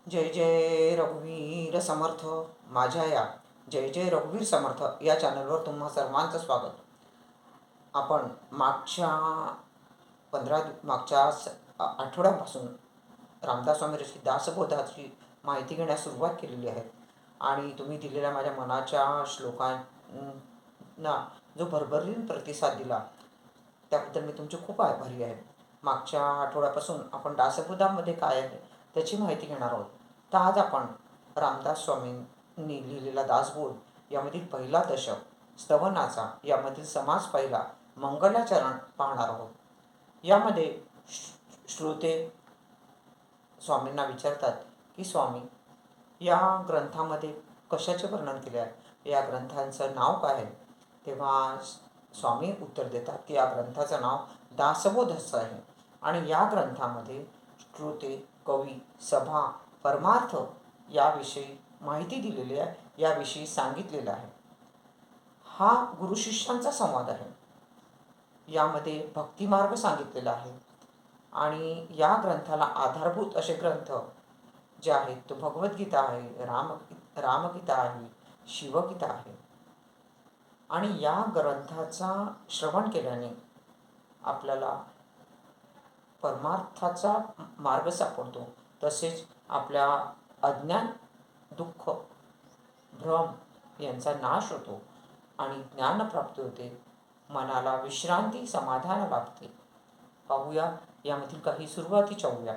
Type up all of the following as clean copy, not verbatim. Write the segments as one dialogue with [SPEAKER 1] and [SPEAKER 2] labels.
[SPEAKER 1] जय जय रघुवीर समर्थ. माझ्या या जय जय रघुवीर समर्थ या चॅनलवर तुम्हा सर्वांचं स्वागत. आपण मागच्या आठवड्यापासून रामदास स्वामी रचित दासबोधाची माहिती घेण्यास सुरुवात केलेली आहे आणि तुम्ही दिलेल्या माझ्या मनाच्या श्लोकांना जो भरभरून प्रतिसाद दिला त्याबद्दल मी तुमचे खूप आभारी आहे. मागच्या आठवड्यापासून आपण दासबोधामध्ये काय आहे त्याची माहिती घेणार आहोत. तर आज आपण रामदास स्वामींनी लिहिलेला दासबोध यामधील पहिला दशक स्तवनाचा यामधील समास पहिला मंगलाचरण पाहणार आहोत. यामध्ये श्रोते स्वामींना विचारतात की स्वामी, या ग्रंथामध्ये कशाचे वर्णन केले आहे, या ग्रंथांचं नाव काय आहे. तेव्हा स्वामी उत्तर देतात की या ग्रंथाचं नाव दासबोध असं आहे आणि या ग्रंथामध्ये श्रोते, कवी, सभा, परमार्थ याविषयी माहिती दिलेली आहे, याविषयी सांगितलेलं आहे. हा गुरुशिष्यांचा संवाद आहे. यामध्ये भक्तिमार्ग सांगितलेला आहे आणि या ग्रंथाला आधारभूत असे ग्रंथ जे आहेत तो भगवद्गीता आहे, रामगीता आहे, शिवगीता आहे. आणि या ग्रंथाचा श्रवण केल्याने आपल्याला परमार्थाचा मार्ग सापडतो. तसेच आपल्या अज्ञान, दुःख, भ्रम यांचा नाश होतो आणि ज्ञानप्राप्ती होते. मनाला विश्रांती, समाधान लाभते. पाहूया यामधील काही सुरुवातीच्या ओव्या.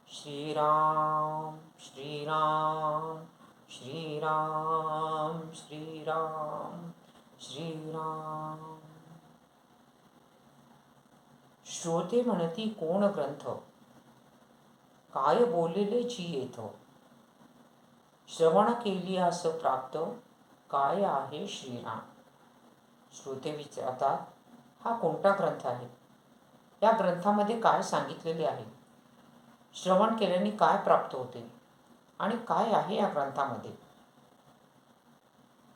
[SPEAKER 1] श्रीराम श्रीराम श्रीराम श्रीराम श्रीराम. श्रोते म्हणती कोण ग्रंथ, काय बोलले जी येथ. श्रवण केली असं प्राप्त, काय आहे श्रीराम. श्रोते विचारतात, हा कोणता ग्रंथ आहे, या ग्रंथामध्ये काय सांगितलेले आहे, श्रवण केल्याने काय प्राप्त होते आणि काय आहे या ग्रंथामध्ये.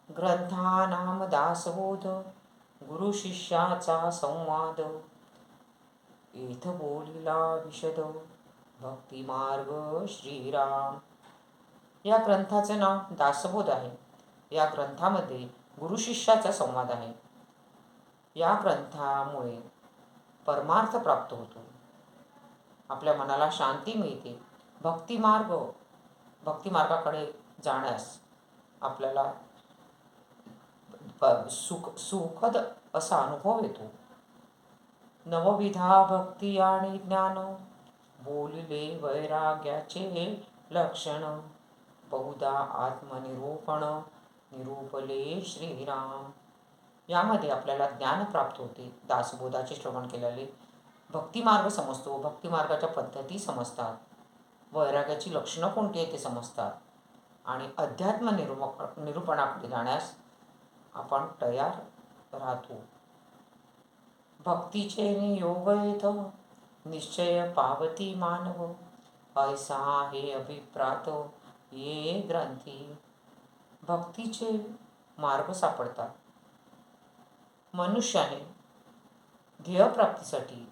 [SPEAKER 1] ग्रंथानाम दासबोध, गुरु शिष्याचा संवाद. येथ बोलिला विशद, भक्तिमार्ग श्रीराम. या ग्रंथाचे नाव दासबोध आहे. या ग्रंथामध्ये गुरु शिष्याचा संवाद आहे. या ग्रंथामुळे परमार्थ प्राप्त होतो, आपल्या मनाला शांती मिळते. भक्तिमार्गाकडे जाण्यास आपल्याला सुखद असा अनुभव येतो. नवविधा भक्ती आणि ज्ञान, बोलिले वैराग्याचे लक्षण. बहुधा आत्मनिरूपण, निरूपले श्रीराम. यामध्ये आपल्याला ज्ञान प्राप्त होते. दासबोधाचे श्रवण केल्याने भक्तिमार्ग समजतो, भक्तिमार्गाच्या पद्धती समजतात, वैराग्याची लक्षणं कोणती आहे ते समजतात आणि अध्यात्म निरूपणाकडे जाण्यास आपण तयार राहतो. भक्तीचे नियोग येथ, निश्चय पावती मानव. ऐसा हे अभिप्रात ये ग्रंथी. भक्तीचे मार्ग सापडतात. मनुष्याने ध्येयप्राप्तीसाठी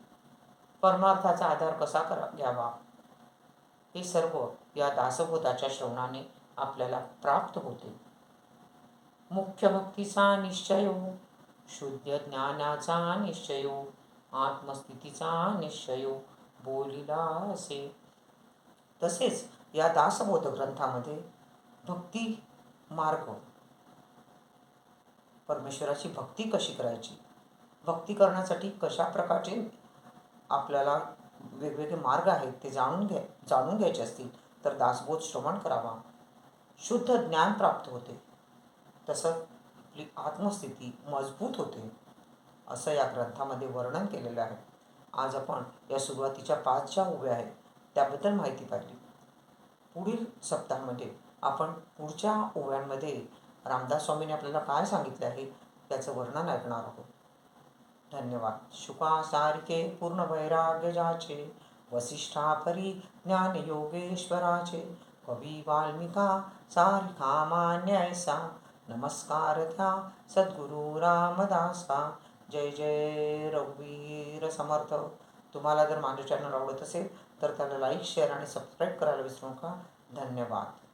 [SPEAKER 1] परमार्थाचा आधार कसा घ्यावा, हे सर्व या दासबोधाच्या श्रवणाने आपल्याला प्राप्त होते. मुख्य भक्तीचा निश्चय, शुद्ध ज्ञानाचा निश्चय, आत्मस्थितीचा निश्चय बोलिला असे. तसेच या दासबोध ग्रंथामध्ये भक्ती मार्ग, परमेश्वराची भक्ती कशी करायची, भक्ती करण्यासाठी कशा प्रकारचे आपल्याला वेगवेगळे मार्ग आहेत ते जाणून घ्यायचे असतील तर दासबोध श्रवण करावा. शुद्ध ज्ञान प्राप्त होते, तसंच आपली आत्मस्थिती मजबूत होते, असं या ग्रंथामध्ये वर्णन केलेलं आहे. आज आपण या सुरुवातीच्या 5 ज्या ओव्या आहेत त्याबद्दल माहिती पाहिली. पुढील सप्ताहामध्ये आपण पुढच्या ओव्यांमध्ये रामदास स्वामींनी आपल्याला काय सांगितले आहे त्याचं वर्णन ऐकणार आहोत. धन्यवाद. शुकासारिके पूर्ण वैराग्य जाचे, वसिष्ठा परी ज्ञान योगेश्वराचे. कवी वाल्मिका सारिखा मान्य ऐसा, नमस्कार त्या सद्गुरु रामदासा. जय जय रघुवीर समर्थ. तुम्हाला जर माझे चॅनल आवडत असेल तर त्याला लाईक शेअर आणि सबस्क्राईब करायला विसरू नका. धन्यवाद.